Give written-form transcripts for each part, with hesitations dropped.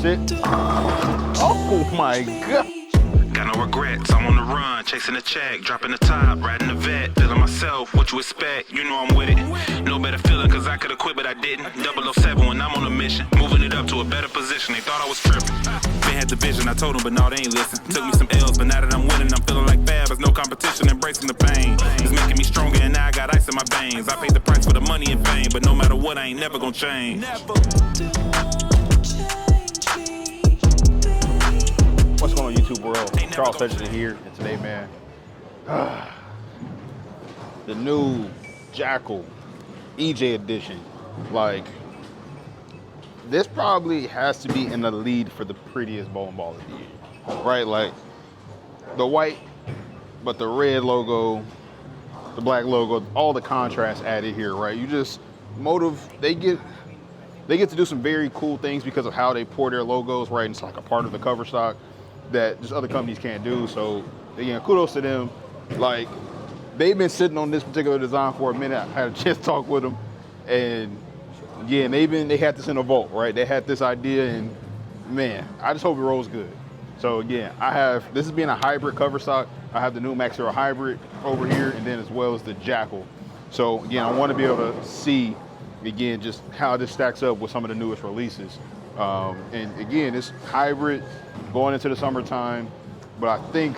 sit. Oh my God. Got no regrets, I'm on the run, chasing the check, dropping the top, riding the vet, feeling myself, what you expect, you know I'm with it. No better feeling cause I could've quit but I didn't. 007 when I'm on a mission, moving it up to a better position, they thought I was tripping. They had the vision, I told them but no they ain't listen. Took me some L's but now that I'm winning, I'm feeling like Fab, there's no competition, embracing the pain. It's making me stronger and now I got ice in my veins. I paid the price for the money and fame, but no matter what I ain't never gonna change. Never. What's going on YouTube world? Charles Fetcherson here, and today, man, the new Jackal EJ edition. Like, this probably has to be in the lead for the prettiest bowling ball of the year, right? Like, the white, but the red logo, the black logo, all the contrast added here, right? You just, Motiv, they get to do some very cool things because of how they pour their logos, right? And it's like a part of the cover stock that just other companies can't do. So again, kudos to them. Like, they've been sitting on this particular design for a minute. I had a chance to talk with them, and yeah, they had this in a vault, right? They had this idea, and man, I just hope it rolls good. So again, this is being a hybrid cover stock. I have the new Max Zero Hybrid over here, and then as well as the Jackal. So again, I want to be able to see again just how this stacks up with some of the newest releases. And again, it's hybrid going into the summertime, but I think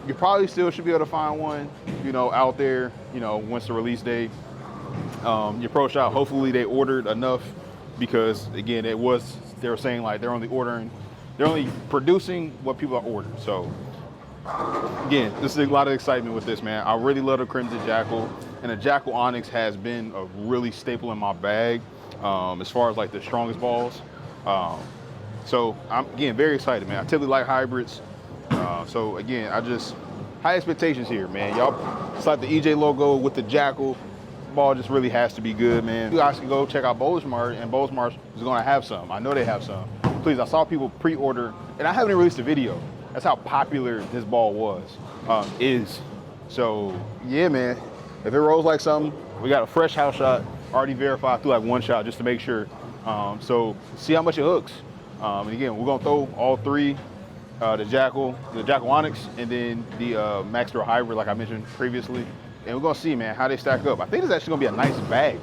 you probably still should be able to find one, you know, out there, you know, once the release date. Your pro shop, hopefully they ordered enough, because again, they were saying like they're only producing what people are ordering. So again, this is a lot of excitement with this, man. I really love the Crimson Jackal, and the Jackal Onyx has been a really staple in my bag as far as like the strongest balls. So I'm, again, very excited, man. I typically like hybrids. So again, high expectations here, man. Y'all, it's like the EJ logo with the Jackal ball just really has to be good, man. You guys can go check out Bowlersmart, and Bowlersmart is gonna have some. I know they have some. Please, I saw people pre-order, and I haven't even released a video. That's how popular this ball is. So yeah, man, if it rolls like something, we got a fresh house shot, already verified through like one shot just to make sure. So see how much it hooks. And again, we're gonna throw all three, the Jackal Onyx, and then the Max Zero Hybrid, like I mentioned previously. And we're gonna see, man, how they stack up. I think it's actually gonna be a nice bag,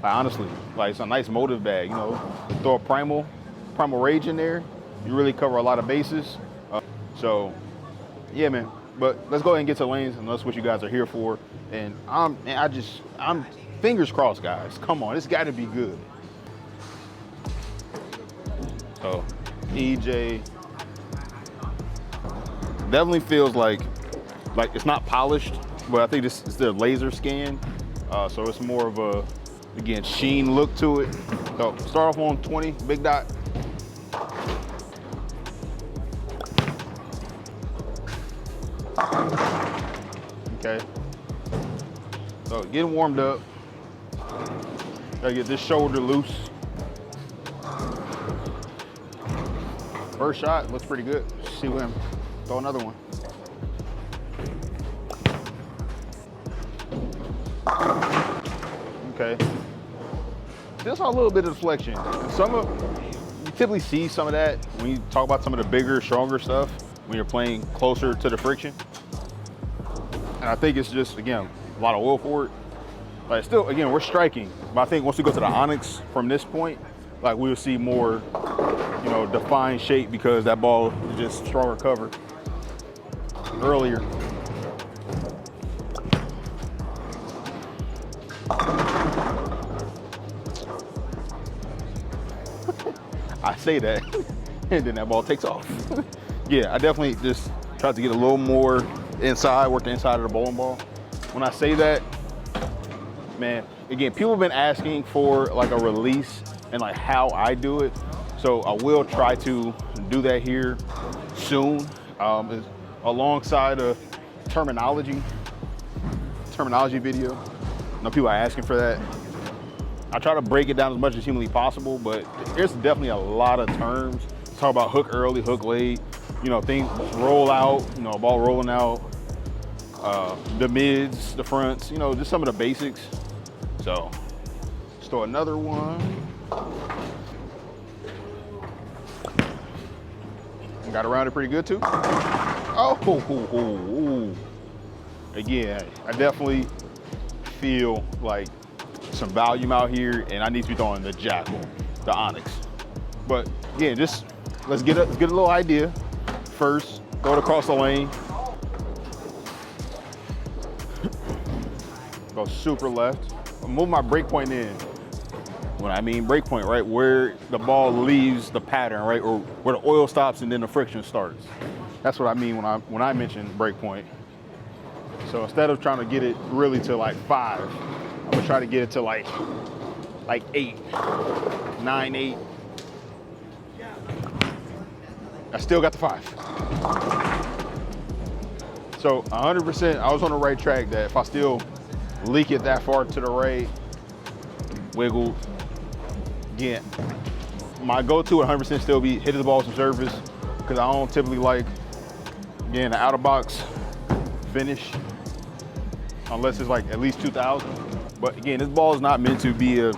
like, honestly. Like, it's a nice Motiv bag, you know. Throw a Primal Rage in there, you really cover a lot of bases. So yeah, man, but let's go ahead and get to lanes, and that's what you guys are here for. And I'm fingers crossed, guys. Come on, it's gotta be good. So EJ definitely feels like it's not polished, but I think this is their laser scan. So it's more of a, again, sheen look to it. So start off on 20, big dot. Okay. So getting warmed up. Gotta get this shoulder loose. First shot looks pretty good. See him throw another one. Okay. Just saw a little bit of deflection. You typically see some of that when you talk about some of the bigger, stronger stuff, when you're playing closer to the friction. And I think it's just, again, a lot of oil for it. Like, still, again, we're striking, but I think once we go to the Onyx from this point, like, we'll see more, you know, defined shape, because that ball is just stronger cover earlier. I say that, and then that ball takes off. Yeah, I definitely just tried to get a little more inside, work the inside of the bowling ball. When I say that, man, again, people have been asking for like a release and like how I do it. So I will try to do that here soon, alongside a terminology video. I know people are asking for that. I try to break it down as much as humanly possible, but there's definitely a lot of terms. Talk about hook early, hook late, you know, things roll out, you know, ball rolling out, the mids, the fronts, you know, just some of the basics. So let's throw another one. Got around it pretty good too. Oh, again, I definitely feel like some volume out here, and I need to be throwing the Jackal, the Onyx. But again, just let's get a little idea. First, throw it across the lane. Go super left. Move my break point in. When I mean break point, right, where the ball leaves the pattern, right, or where the oil stops and then the friction starts. That's what I mean when I mention break point. So instead of trying to get it really to like 5, I'm gonna try to get it to like 8, 9, 8. I still got the 5. So 100%, I was on the right track that if I still leak it that far to the right, wiggle, again, my go-to 100% still be hitting the ball with some surface, because I don't typically like, again, the out-of-box finish, unless it's like at least 2,000. But again, this ball is not meant to be an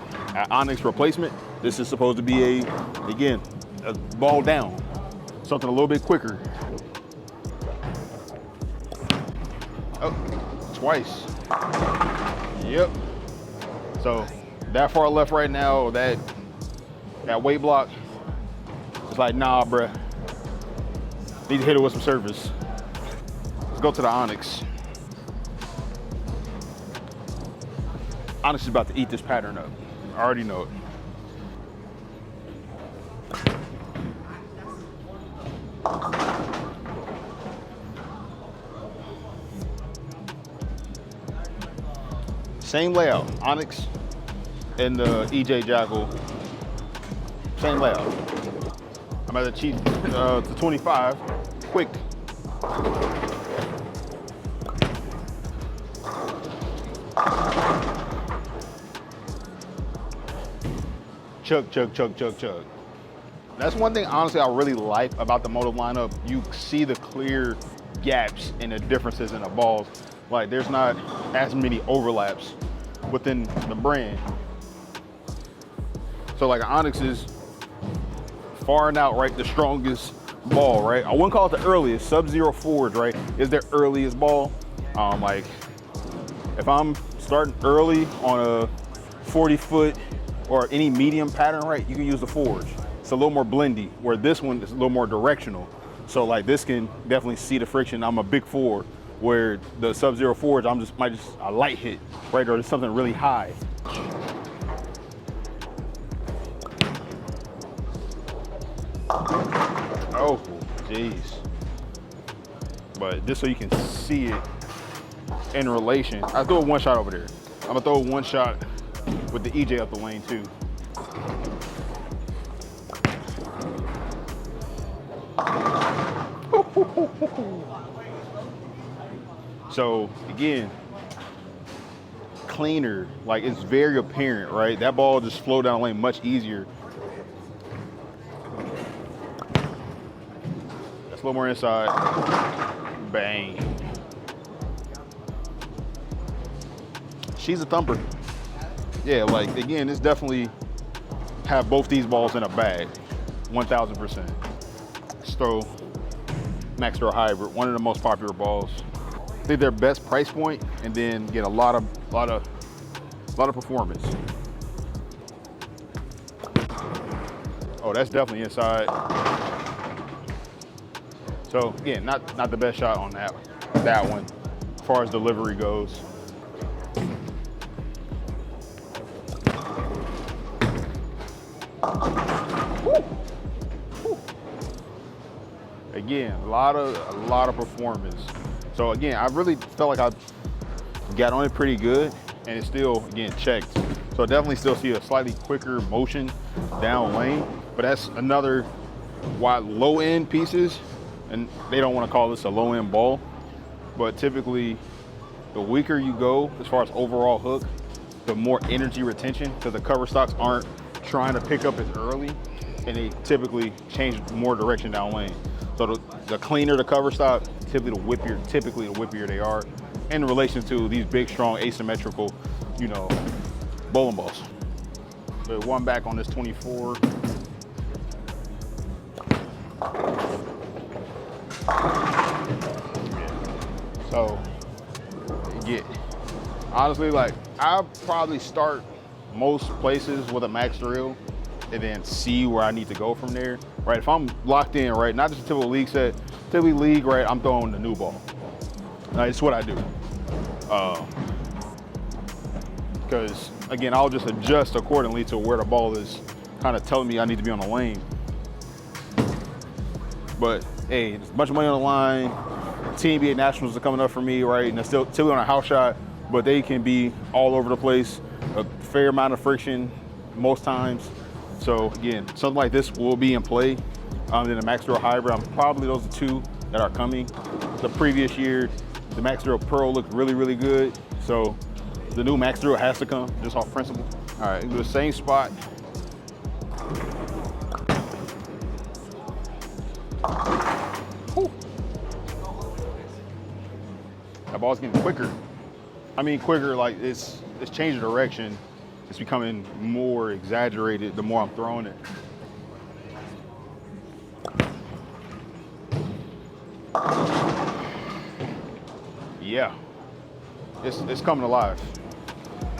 Onyx replacement. This is supposed to be again, a ball down, something a little bit quicker. Oh, twice. Yep. So that far left right now, that weight block, it's like, nah, bruh. Need to hit it with some surface. Let's go to the Onyx. Onyx is about to eat this pattern up. I already know it. Same layout, Onyx and the EXJ Jackal. Same layout. I'm at the cheat to 25, quick. Chug, chug, chug, chug, chug. That's one thing, honestly, I really like about the Motiv lineup. You see the clear gaps and the differences in the balls. Like, there's not as many overlaps within the brand. So like, Onyx is far and out, right, the strongest ball, right? I wouldn't call it the earliest. Sub-Zero Forge, right, is their earliest ball. Like, if I'm starting early on a 40-foot or any medium pattern, right, you can use the Forge. It's a little more blendy, where this one is a little more directional. So like, this can definitely see the friction. I'm a big 4, where the Sub-Zero Forge, might just a light hit, right, or something really high. Oh, jeez. But just so you can see it in relation, I throw one shot over there. I'm gonna throw one shot with the EJ up the lane too. So again, cleaner, like, it's very apparent, right? That ball just flowed down the lane much easier. That's a little more inside. Bang. She's a thumper. Yeah, like, again, it's definitely have both these balls in a bag, 1,000%. So, Max Throw Hybrid, one of the most popular balls. I think their best price point, and then get a lot of performance. Oh, that's definitely inside. So again, not the best shot on that one, as far as delivery goes. Woo. Woo. Again, a lot of performance. So again, I really felt like I got on it pretty good, and it's still, again, checked. So I definitely still see a slightly quicker motion down lane, but that's another why low end pieces, and they don't want to call this a low end ball, but typically the weaker you go as far as overall hook, the more energy retention, because the cover stocks aren't trying to pick up as early, and they typically change more direction down lane. So the cleaner the cover stock, typically the whippier they are in relation to these big, strong, asymmetrical, you know, bowling balls. But one back on this 24. So, honestly, like, I'll probably start most places with a max drill and then see where I need to go from there, right? If I'm locked in, right, not just a typical league set, typically league, right, I'm throwing the new ball. It's what I do. Because, again, I'll just adjust accordingly to where the ball is kind of telling me I need to be on the lane. But, hey, there's a bunch of money on the line. TNBA Nationals are coming up for me, right? And they're still on a house shot, but they can be all over the place. A fair amount of friction most times. So, again, something like this will be in play. Then the Max Drill Hybrid, probably those are two that are coming. The previous year, the Max Drill Pearl looked really, really good. So, the new Max Drill has to come, just off principle. All right, do the same spot. Whew. That ball's getting quicker. I mean, quicker, like it's changing direction. It's becoming more exaggerated the more I'm throwing it. Yeah, it's coming alive.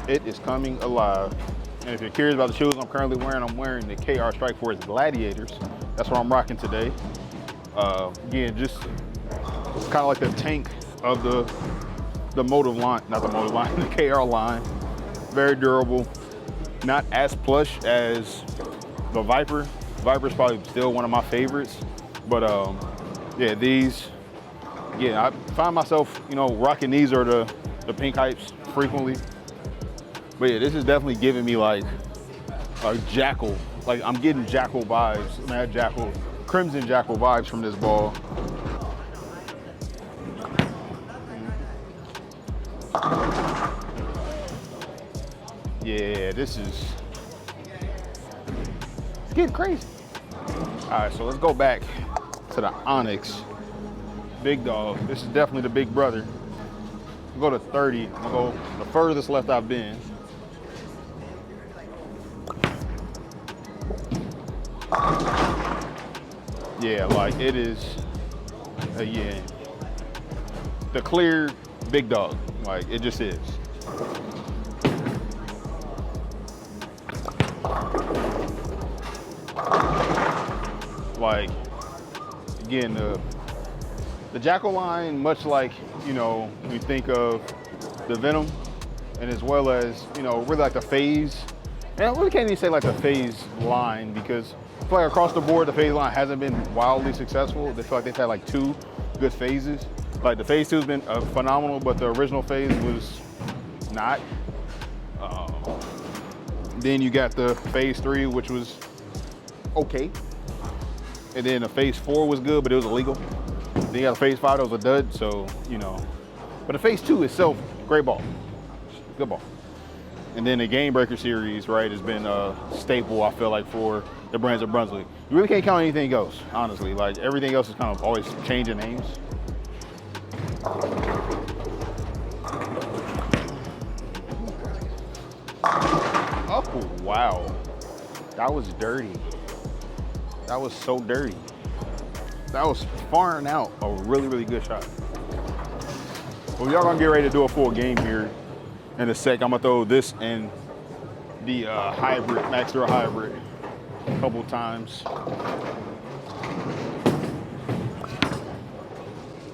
It is coming alive. And if you're curious about the shoes I'm currently wearing, I'm wearing the KR Strike Force Gladiators. That's what I'm rocking today. Again, just it's kind of like the tank of the Motiv line, not the Motiv line, the KR line. Very durable, not as plush as the Viper. Viper's probably still one of my favorites, but yeah, these, yeah, I find myself, rocking these or the pink hypes frequently. But yeah, this is definitely giving me like a Jackal. Like I'm getting Jackal vibes, mad Jackal, Crimson Jackal vibes from this ball. Yeah, it's getting crazy. All right, so let's go back to the Onyx. Big dog, this is definitely the big brother. We'll go to 30, I'll go the furthest left I've been. Yeah, like it is, yeah, the clear big dog, like it just is. Like, again, the Jackal line, much like, we think of the Venom, and as well as, really like the phase. And I really can't even say like the phase line because I feel like across the board, the phase line hasn't been wildly successful. They feel like they've had like two good phases. Like the phase 2 has been phenomenal, but the original phase was not. Then you got the phase 3, which was okay. And then the phase 4 was good, but it was illegal. Then you got a phase 5 that was a dud, so, But the phase 2 itself, great ball, good ball. And then the Game Breaker series, right, has been a staple, I feel like, for the brands of Brunswick. You really can't count anything else, honestly. Like, everything else is kind of always changing names. Oh, wow. That was dirty. That was so dirty. That was firing out a really, really good shot. Well, y'all gonna get ready to do a full game here in a sec. I'm gonna throw this and the hybrid, Max Drill Hybrid, a couple times.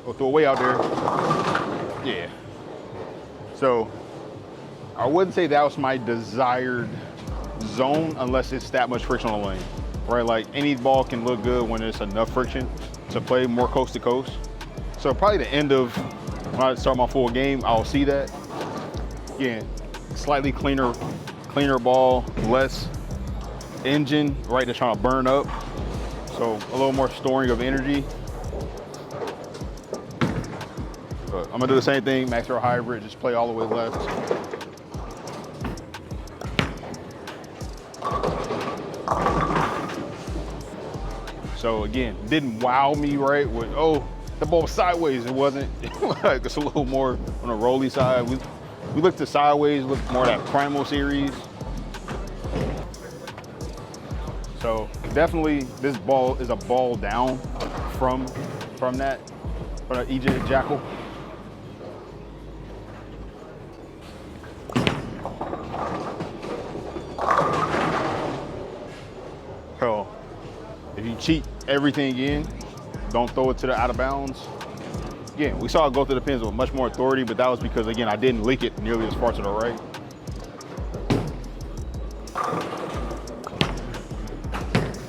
We'll throw it way out there. Yeah. So I wouldn't say that was my desired zone unless it's that much friction on the lane, right? Like any ball can look good when there's enough friction to play more coast to coast. So probably the end of when I start my full game, I'll see that. Again, slightly cleaner ball, less engine, right? They're trying to burn up. So a little more storing of energy. But I'm gonna do the same thing, Max Drill Hybrid, just play all the way left. So again, didn't wow me, right? With, oh, the ball was sideways. It wasn't. Like it's a little more on the rolly side. We looked at sideways, looked more at that Primal series. So definitely this ball is a ball down from from that EJ Jackal. So if you cheat everything in, don't throw it to the out of bounds. Again, we saw it go through the pins with much more authority, but that was because, again, I didn't leak it nearly as far to the right.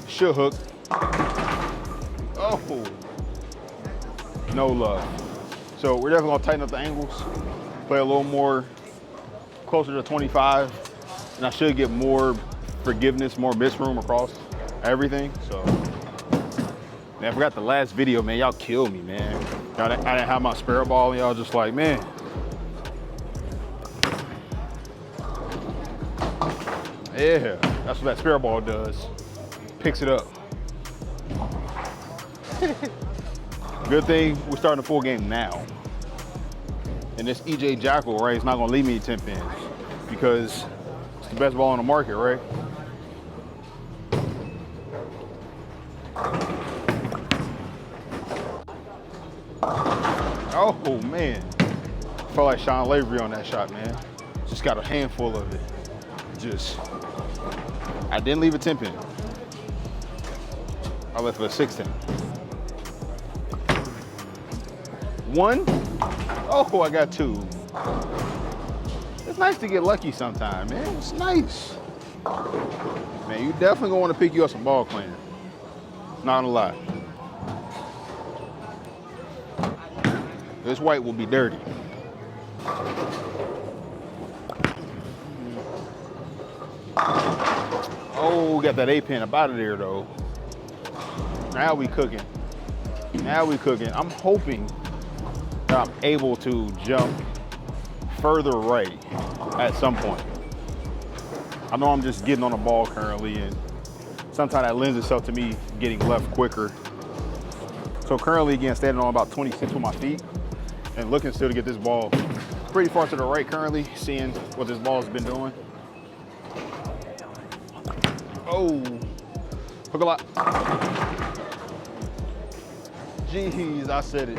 Should hook. Oh, no love. So we're definitely gonna tighten up the angles, play a little more closer to 25, and I should get more forgiveness, more miss room across everything. So, man, I forgot the last video, man. Y'all killed me, man. I didn't have my spare ball, and y'all just like, man. Yeah, that's what that spare ball does. Picks it up. Good thing we're starting a full game now. And this EJ Jackal, right, is not gonna leave me 10 pins because it's the best ball on the market, right? Oh man, felt like Sean Lavery on that shot, man. Just got a handful of it. I didn't leave a 10 pin. I left with a 16. One. Oh, I got two. It's nice to get lucky sometime, man. It's nice. Man, you definitely gonna want to pick you up some ball cleaner. Not gonna lie. This white will be dirty. Oh, got that 8-pin up out of there though. Now we cooking. Now we cooking. I'm hoping that I'm able to jump further right at some point. I know I'm just getting on the ball currently, and sometimes that lends itself to me getting left quicker. So currently, again, standing on about 26 with my feet and looking still to get this ball pretty far to the right currently, seeing what this ball's been doing. Oh, hook a lot. Jeez, I said it.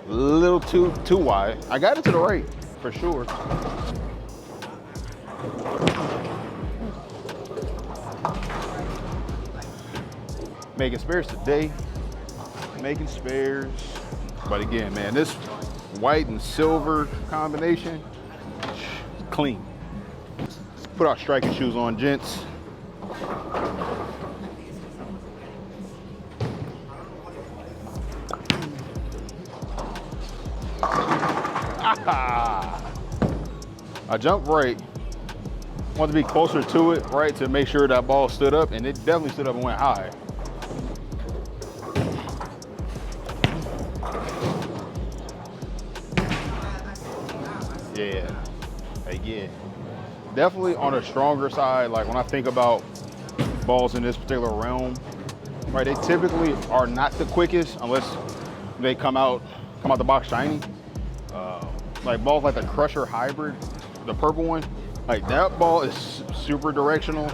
A little too wide. I got it to the right, for sure. Making spares today. Making spares. But again, man, this white and silver combination, clean. Let's put our striking shoes on, gents. I jumped right. Want to be closer to it, right, to make sure that ball stood up, and it definitely stood up and went high. Yeah, again, definitely on a stronger side. Like when I think about balls in this particular realm, right, they typically are not the quickest unless they come out the box shiny. Like balls like the Crusher Hybrid, the purple one, like that ball is super directional,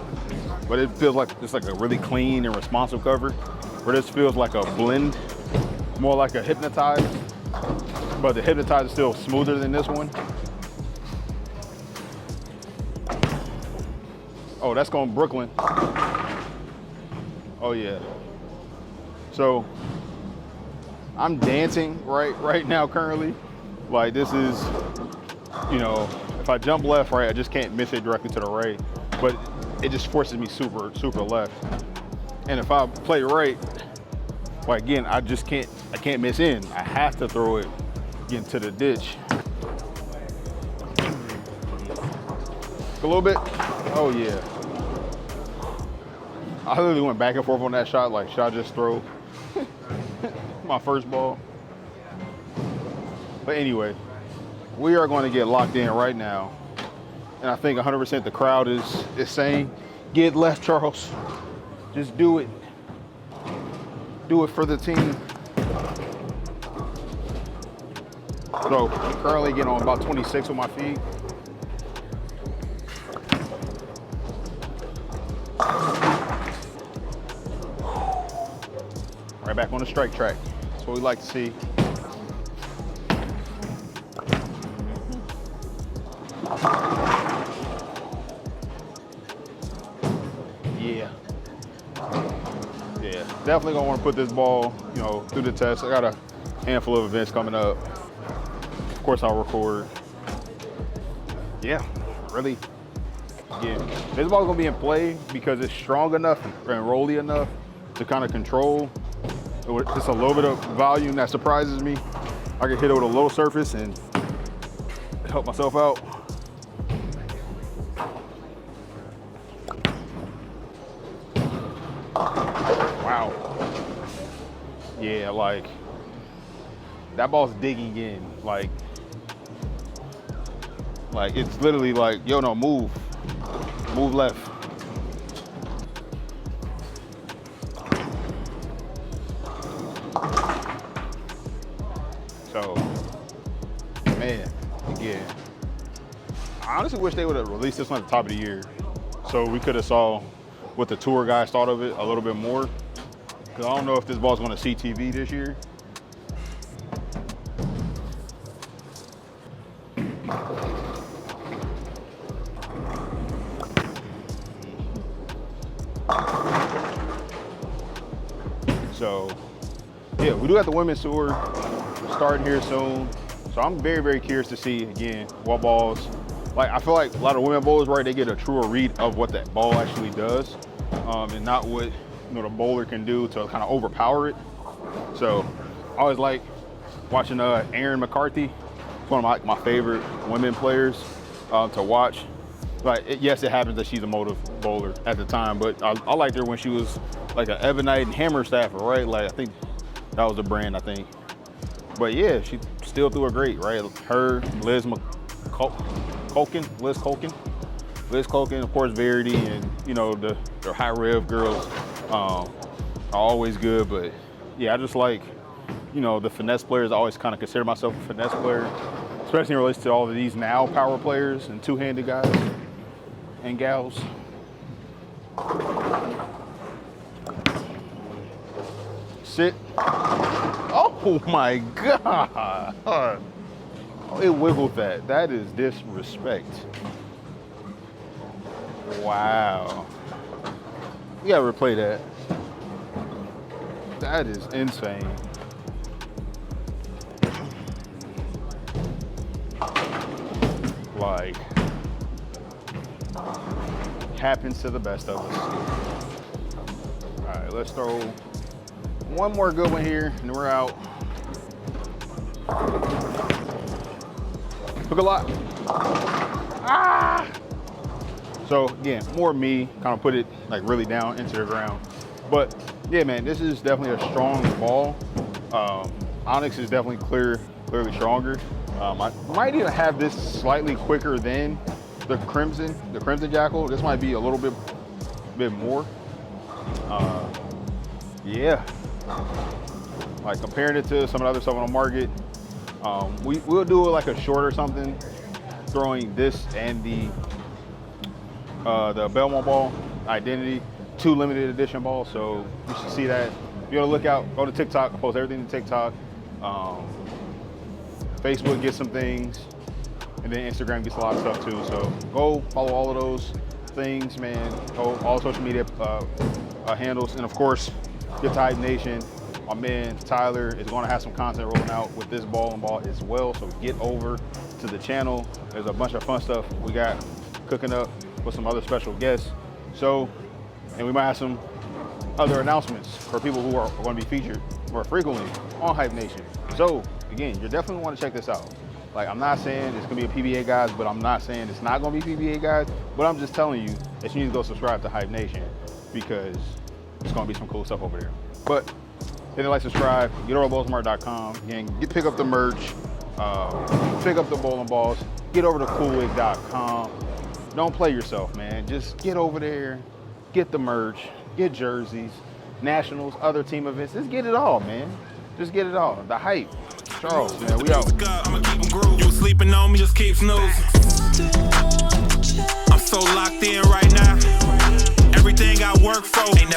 but it feels like it's like a really clean and responsive cover. Where this feels like a blend, more like a Hypnotize, but the Hypnotize is still smoother than this one. Oh, that's going Brooklyn. Oh yeah. So I'm dancing right now currently. Like this is, you know, if I jump left, right, I just can't miss it directly to the right. But it just forces me super left. And if I play right, like again, I can't miss in. I have to throw it again to the ditch. A little bit. Oh yeah. I literally went back and forth on that shot. Like, should I just throw my first ball? But anyway, we are going to get locked in right now. And I think 100% the crowd is saying, get left, Charles. Just do it. Do it for the team. So currently getting on about 26 with my feet. Right right back on the strike track. That's what we like to see. Yeah. Yeah, definitely gonna want to put this ball, you know, through the test. I got a handful of events coming up. Of course, I'll record. Yeah, really. Yeah, this ball's gonna be in play because it's strong enough and rolly enough to kind of control. It's a little bit of volume that surprises me. I can hit it with a low surface and help myself out. Wow. Yeah, like that ball's digging in. Like it's literally like, yo, no, move left. So, man, again, I honestly wish they would have released this one at the top of the year, so we could have saw what the tour guys thought of it a little bit more. Because I don't know if this ball's going to see TV this year. So, yeah, we do have the women's tour starting here soon. So I'm very, very curious to see, again, what balls. Like, I feel like a lot of women bowlers, right, they get a truer read of what that ball actually does, and not what, you know, the bowler can do to kind of overpower it. So I always like watching Erin McCarthy. It's one of my favorite women players to watch. Like, yes, it happens that she's a Motiv bowler at the time, but I liked her when she was like an Ebonite and Hammer staffer, right? Like, I think that was the brand, I think. But yeah, she still threw it great, right? Her, Liz Colkin, of course, Verity, and you know the high rev girls are always good. But yeah, I just like, you know, the finesse players. I always kind of consider myself a finesse player, especially in relation to all of these now power players and two-handed guys and gals. Sit. Oh my God. Oh, it wiggled that. That is disrespect. Wow. You gotta replay that. That is insane. Like, happens to the best of us. All right, let's throw one more good one here, and we're out. Took a lot. Ah! So again, more me, kind of put it like really down into the ground. But yeah, man, this is definitely a strong ball. Onyx is definitely clearly stronger. I might even have this slightly quicker than the Crimson Jackal. This might be a little bit more. Yeah. Like comparing it to some of the other stuff on the market, we'll do like a short or something, throwing this and the Belmont ball, Identity, 2 limited edition balls. So you should see that. Be on the lookout. Go to TikTok. I post everything to TikTok. Facebook gets some things, and then Instagram gets a lot of stuff too. So go follow all of those things, man. Go all social media handles, and of course, get to Hype Nation. My man Tyler is going to have some content rolling out with this ball as well. So get over to the channel. There's a bunch of fun stuff we got cooking up with some other special guests. So, and we might have some other announcements for people who are going to be featured more frequently on Hype Nation. So again, you definitely want to check this out. Like, I'm not saying it's going to be a PBA guys, but I'm not saying it's not going to be PBA guys, but I'm just telling you that you need to go subscribe to Hype Nation because it's going to be some cool stuff over there. But hit the like, subscribe, get over to Bowlersmart.com. Again, pick up the merch, pick up the bowling balls, get over to coolwig.com. Don't play yourself, man. Just get over there, get the merch, get jerseys, nationals, other team events. Just get it all, man. Just get it all. The Hype. Charles, man, we out. I'ma keep 'em grooving. You sleeping on me, just keep snoozing. I'm so locked in right now. Everything I work for ain't never